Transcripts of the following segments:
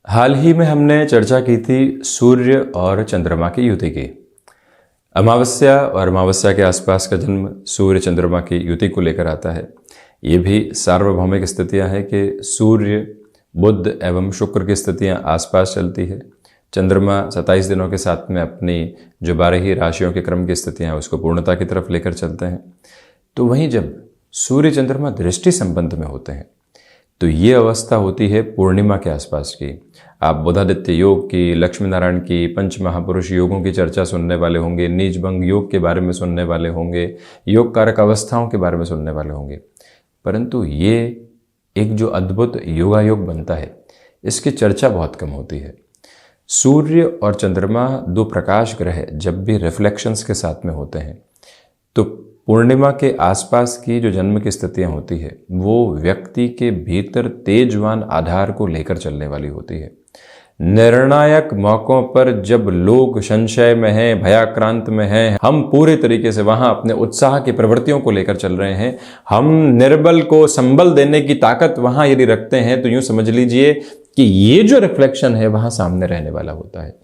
हाल ही में हमने चर्चा की थी सूर्य और चंद्रमा की युति की। अमावस्या और अमावस्या के आसपास का जन्म सूर्य चंद्रमा की युति को लेकर आता है। ये भी सार्वभौमिक स्थितियां हैं कि सूर्य बुध एवं शुक्र की स्थितियां आसपास चलती है। चंद्रमा 27 दिनों के साथ में अपनी जो 12 ही राशियों के क्रम की स्थितियां हैं उसको पूर्णता की तरफ लेकर चलते हैं। तो वहीं जब सूर्य चंद्रमा दृष्टि संबंध में होते हैं तो ये अवस्था होती है पूर्णिमा के आसपास की। आप बुधादित्य योग की, लक्ष्मी नारायण की, पंच महापुरुष योगों की चर्चा सुनने वाले होंगे, नीच भंग योग के बारे में सुनने वाले होंगे, योग कारक अवस्थाओं के बारे में सुनने वाले होंगे। परंतु ये एक जो अद्भुत योगायोग बनता है इसकी चर्चा बहुत कम होती है। सूर्य और चंद्रमा दो प्रकाश ग्रह जब भी रिफ्लेक्शंस के साथ में होते हैं तो पूर्णिमा के आसपास की जो जन्म की स्थितियां होती है वो व्यक्ति के भीतर तेजवान आधार को लेकर चलने वाली होती है। निर्णायक मौकों पर जब लोग संशय में हैं, भयाक्रांत में हैं, हम पूरे तरीके से वहां अपने उत्साह की प्रवृत्तियों को लेकर चल रहे हैं, हम निर्बल को संबल देने की ताकत वहां यदि रखते हैं तो यूं समझ लीजिए कि ये जो रिफ्लेक्शन है वहां सामने रहने वाला होता है।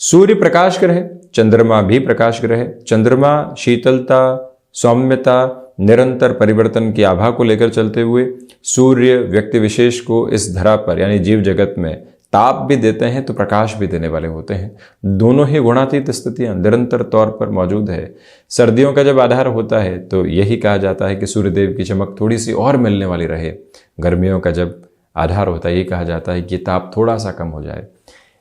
सूर्य प्रकाश ग्रह, चंद्रमा भी प्रकाश ग्रह। चंद्रमा शीतलता, सौम्यता, निरंतर परिवर्तन की आभा को लेकर चलते हुए सूर्य व्यक्ति विशेष को इस धरा पर यानी जीव जगत में ताप भी देते हैं तो प्रकाश भी देने वाले होते हैं। दोनों ही गुणातीत स्थितियां निरंतर तौर पर मौजूद है। सर्दियों का जब आधार होता है तो यही कहा जाता है कि सूर्यदेव की चमक थोड़ी सी और मिलने वाली रहे। गर्मियों का जब आधार होता है ये कहा जाता है कि ताप थोड़ा सा कम हो जाए।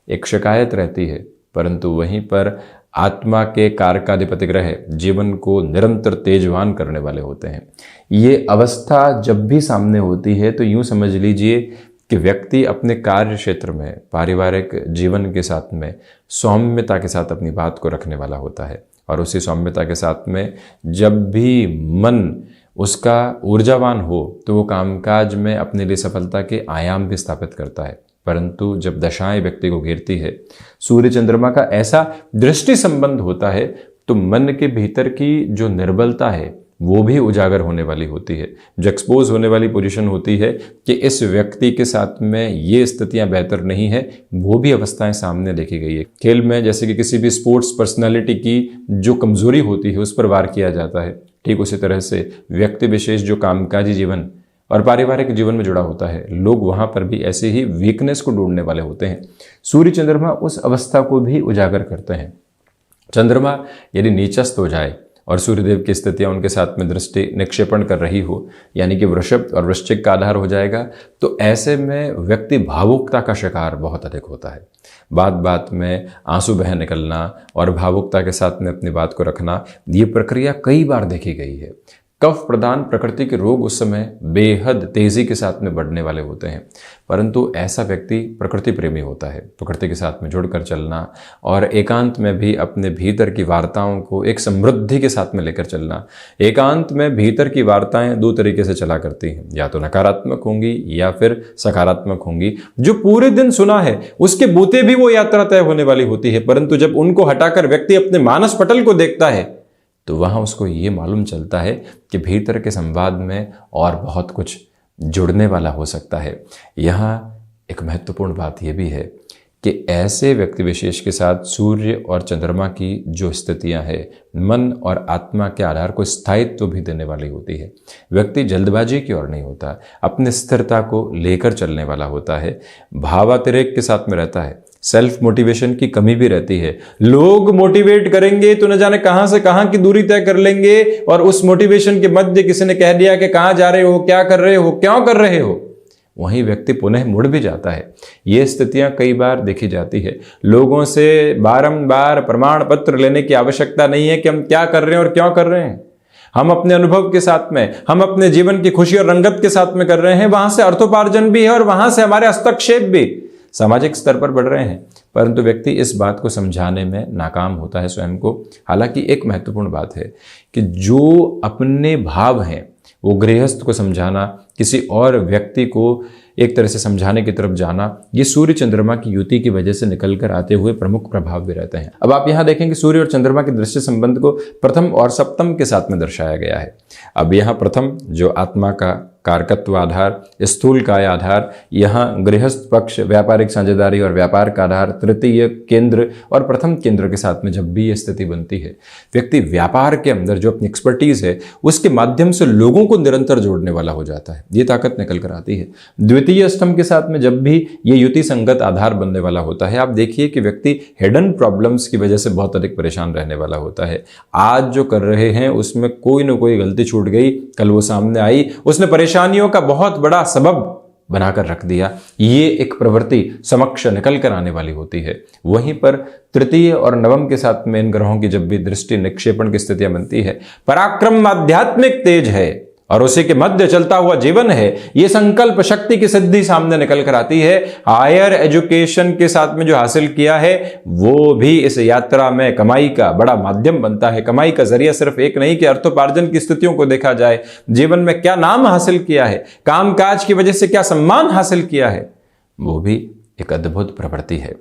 एक शिकायत रहती है, परंतु वहीं पर आत्मा के कारकाधिपति ग्रह जीवन को निरंतर तेजवान करने वाले होते हैं। ये अवस्था जब भी सामने होती है तो यूं समझ लीजिए कि व्यक्ति अपने कार्य क्षेत्र में, पारिवारिक जीवन के साथ में सौम्यता के साथ अपनी बात को रखने वाला होता है। और उसी सौम्यता के साथ में जब भी मन उसका ऊर्जावान हो तो वो कामकाज में अपने लिए सफलता के आयाम भी स्थापित करता है। परंतु जब दशाएं व्यक्ति को घेरती है, सूर्य चंद्रमा का ऐसा दृष्टि संबंध होता है तो मन के भीतर की जो निर्बलता है वो भी उजागर होने वाली होती है। जो एक्सपोज होने वाली पोजीशन होती है कि इस व्यक्ति के साथ में ये स्थितियां बेहतर नहीं है, वो भी अवस्थाएं सामने देखी गई है। खेल में जैसे कि किसी भी स्पोर्ट्स पर्सनालिटी की जो कमजोरी होती है उस पर वार किया जाता है, ठीक उसी तरह से व्यक्ति विशेष जो कामकाजी जीवन और पारिवारिक जीवन में जुड़ा होता है, लोग वहां पर भी ऐसे ही वीकनेस को ढूंढने वाले होते हैं। सूर्य चंद्रमा उस अवस्था को भी उजागर करते हैं। चंद्रमा यदि नीचस्थ हो जाए और सूर्यदेव की स्थितियां उनके साथ में दृष्टि निक्षेपण कर रही हो, यानी कि वृषभ और वृश्चिक का आधार हो जाएगा, तो ऐसे में व्यक्ति भावुकता का शिकार बहुत अधिक होता है। बात बात में आंसू बह निकलना और भावुकता के साथ में अपनी बात को रखना, ये प्रक्रिया कई बार देखी गई है। कफ प्रधान प्रकृति के रोग उस समय बेहद तेजी के साथ में बढ़ने वाले होते हैं, परंतु ऐसा व्यक्ति प्रकृति प्रेमी होता है। प्रकृति के साथ में जुड़कर चलना और एकांत में भी अपने भीतर की वार्ताओं को एक समृद्धि के साथ में लेकर चलना। एकांत में भीतर की वार्ताएं दो तरीके से चला करती हैं, या तो नकारात्मक होंगी या फिर सकारात्मक होंगी। जो पूरे दिन सुना है उसके बूते भी वो यात्रा तय होने वाली होती है, परंतु जब उनको हटाकर व्यक्ति अपने मानस पटल को देखता है तो वहां उसको ये मालूम चलता है कि भीतर के संवाद में और बहुत कुछ जुड़ने वाला हो सकता है। यहाँ एक महत्वपूर्ण बात यह भी है कि ऐसे व्यक्ति विशेष के साथ सूर्य और चंद्रमा की जो स्थितियां हैं मन और आत्मा के आधार को स्थायित्व भी देने वाली होती है। व्यक्ति जल्दबाजी की ओर नहीं होता, अपने स्थिरता को लेकर चलने वाला होता है, भावातिरेक के साथ में रहता है, सेल्फ मोटिवेशन की कमी भी रहती है। लोग मोटिवेट करेंगे तो न जाने कहां से कहां की दूरी तय कर लेंगे और उस मोटिवेशन के मध्य किसी ने कह दिया कि कहां जा रहे हो, क्या कर रहे हो, क्यों कर रहे हो, वहीं व्यक्ति पुनः मुड़ भी जाता है। ये स्थितियां कई बार देखी जाती है। लोगों से बारंबार प्रमाण पत्र लेने की आवश्यकता नहीं है कि हम क्या कर रहे हैं और क्यों कर रहे हैं। हम अपने अनुभव के साथ में, हम अपने जीवन की खुशी और रंगत के साथ में कर रहे हैं। वहां से अर्थोपार्जन भी है और वहां से हमारे हस्तक्षेप भी सामाजिक स्तर पर बढ़ रहे हैं, परंतु व्यक्ति इस बात को समझाने में नाकाम होता है स्वयं को। हालांकि एक महत्वपूर्ण बात है कि जो अपने भाव हैं वो गृहस्थ को समझाना, किसी और व्यक्ति को एक तरह से समझाने की तरफ जाना, ये सूर्य चंद्रमा की युति की वजह से निकल कर आते हुए प्रमुख प्रभाव भी रहते हैं। अब आप यहाँ देखें कि सूर्य और चंद्रमा के दृश्य संबंध को प्रथम और सप्तम के साथ में दर्शाया गया है। अब यहाँ प्रथम जो आत्मा का कारकत्व आधार, स्थूल काय आधार, यहाँ गृहस्थ पक्ष, व्यापारिक साझेदारी और व्यापार का आधार, तृतीय केंद्र और प्रथम केंद्र के साथ में जब भी ये स्थिति बनती है, व्यक्ति व्यापार के अंदर जो अपनी एक्सपर्टीज है उसके माध्यम से लोगों को निरंतर जोड़ने वाला हो जाता है। ये ताकत निकल कर आती है। द्वितीय स्तंभ के साथ में जब भी ये युति संगत आधार बनने वाला होता है, आप देखिए कि व्यक्ति हिडन प्रॉब्लम्स की वजह से बहुत अधिक परेशान रहने वाला होता है। आज जो कर रहे हैं उसमें कोई ना कोई गलती छूट गई, कल वो सामने आई, उसने परेशानियों का बहुत बड़ा सबब बनाकर रख दिया। ये एक प्रवृत्ति समक्ष निकल कर आने वाली होती है। वहीं पर तृतीय और नवम के साथ में इन ग्रहों की जब भी दृष्टि निक्षेपण की स्थितियां बनती है, पराक्रम आध्यात्मिक तेज है और उसी के मध्य चलता हुआ जीवन है, ये संकल्प शक्ति की सिद्धि सामने निकल कर आती है। हायर एजुकेशन के साथ में जो हासिल किया है वो भी इस यात्रा में कमाई का बड़ा माध्यम बनता है। कमाई का जरिया सिर्फ एक नहीं कि अर्थोपार्जन की स्थितियों को देखा जाए, जीवन में क्या नाम हासिल किया है, कामकाज की वजह से क्या सम्मान हासिल किया है, वो भी एक अद्भुत प्रवृत्ति है।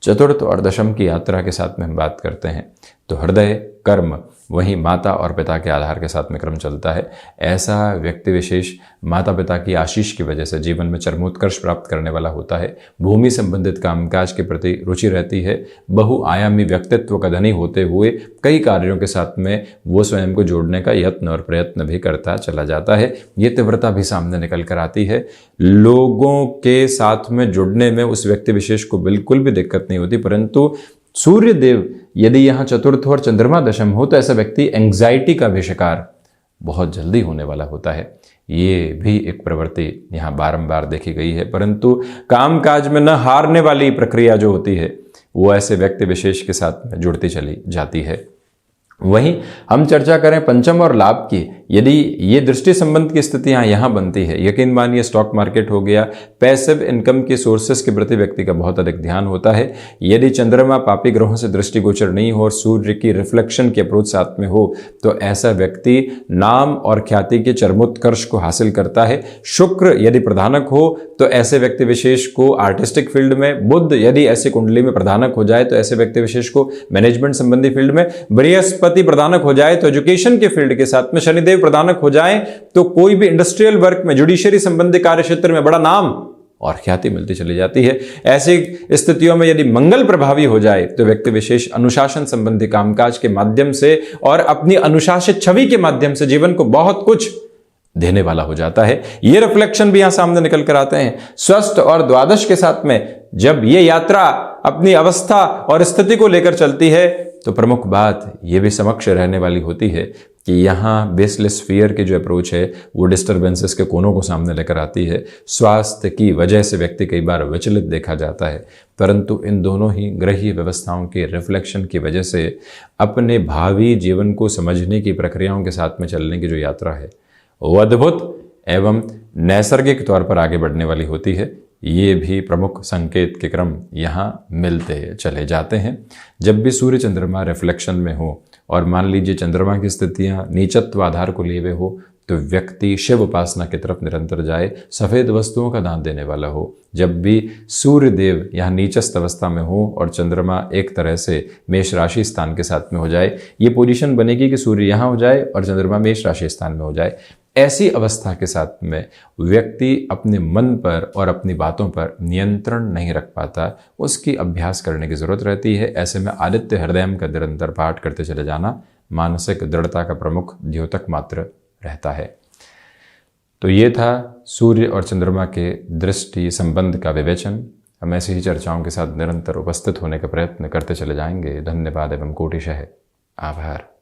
चतुर्थ और दशम की यात्रा के साथ में हम बात करते हैं तो हृदय, कर्म, वहीं माता और पिता के आधार के साथ में क्रम चलता है। ऐसा व्यक्ति विशेष माता पिता की आशीष की वजह से जीवन में चरमोत्कर्ष प्राप्त करने वाला होता है। भूमि संबंधित कामकाज के प्रति रुचि रहती है। बहुआयामी व्यक्तित्व का धनी होते हुए कई कार्यों के साथ में वो स्वयं को जोड़ने का यत्न और प्रयत्न भी करता चला जाता है। ये तीव्रता भी सामने निकल कर आती है। लोगों के साथ में जुड़ने में उस व्यक्ति विशेष को बिल्कुल भी दिक्कत नहीं होती, परंतु सूर्य देव यदि यहाँ चतुर्थ और चंद्रमा दशम हो तो ऐसा व्यक्ति एंग्जाइटी का भी शिकार बहुत जल्दी होने वाला होता है। ये भी एक प्रवृत्ति यहाँ बारंबार देखी गई है, परंतु कामकाज में न हारने वाली प्रक्रिया जो होती है वो ऐसे व्यक्ति विशेष के साथ में जुड़ती चली जाती है। वहीं हम चर्चा करें पंचम और लाभ की, यदि ये दृष्टि संबंध की स्थितियां यहां बनती है, यकीन मानिए स्टॉक मार्केट हो गया, पैसिव इनकम के सोर्सेस के प्रति व्यक्ति का बहुत अधिक ध्यान होता है। यदि चंद्रमा पापी ग्रहों से दृष्टिगोचर नहीं हो और सूर्य की रिफ्लेक्शन की अप्रोच साथ में हो तो ऐसा व्यक्ति नाम और ख्याति के चरमोत्कर्ष को हासिल करता है। शुक्र यदि प्रधानक हो तो ऐसे व्यक्ति विशेष को आर्टिस्टिक फील्ड में, बुध यदि ऐसी कुंडली में प्रधानक हो जाए तो ऐसे व्यक्ति विशेष को मैनेजमेंट संबंधी फील्ड में, बृहस्पति प्रधानक हो जाए तो एजुकेशन के फील्ड के साथ में, शनिदेव प्रधानक हो जाए तो कोई भी इंडस्ट्रियल वर्क में, जुडिशरी संबंधी कार्य क्षेत्र में बड़ा नाम और ख्याति मिलती चली जाती है। ऐसी स्थितियों में यदि मंगल प्रभावी हो जाए तो व्यक्ति विशेष अनुशासन संबंधी कामकाज के माध्यम से और अपनी अनुशासित छवि के माध्यम से जीवन को बहुत कुछ देने वाला हो जाता है। ये रिफ्लेक्शन भी यहां सामने निकल कर आते हैं। स्वस्थ और द्वादश के साथ में जब ये यात्रा अपनी अवस्था और स्थिति को लेकर चलती है तो प्रमुख बात ये भी समक्ष रहने वाली होती है कि यहाँ बेसलेस फियर की जो अप्रोच है वो डिस्टर्बेंसेस के कोनों को सामने लेकर आती है। स्वास्थ्य की वजह से व्यक्ति कई बार विचलित देखा जाता है, परंतु इन दोनों ही ग्रहीय व्यवस्थाओं के रिफ्लेक्शन की वजह से अपने भावी जीवन को समझने की प्रक्रियाओं के साथ में चलने की जो यात्रा है वो अद्भुत एवं नैसर्गिक तौर पर आगे बढ़ने वाली होती है। ये भी प्रमुख संकेत के क्रम यहाँ मिलते चले जाते हैं। जब भी सूर्य चंद्रमा रिफ्लेक्शन में हो और मान लीजिए चंद्रमा की स्थितियाँ नीचत्व आधार को लिए हुए हो तो व्यक्ति शिव उपासना की तरफ निरंतर जाए, सफ़ेद वस्तुओं का दान देने वाला हो। जब भी सूर्य देव यहाँ नीचस्थ अवस्था में हो और चंद्रमा एक तरह से मेष राशि स्थान के साथ में हो जाए, ये पोजीशन बनेगी कि सूर्य यहाँ हो जाए और चंद्रमा मेष राशि स्थान में हो जाए। ऐसी अवस्था के साथ में व्यक्ति अपने मन पर और अपनी बातों पर नियंत्रण नहीं रख पाता, उसकी अभ्यास करने की जरूरत रहती है। ऐसे में आदित्य हृदयम का निरंतर पाठ करते चले जाना मानसिक दृढ़ता का प्रमुख द्योतक मात्र रहता है। तो ये था सूर्य और चंद्रमा के दृष्टि संबंध का विवेचन। हम ऐसी ही चर्चाओं के साथ निरंतर उपस्थित होने का प्रयत्न करते चले जाएंगे। धन्यवाद एवं कोटिशः आभार।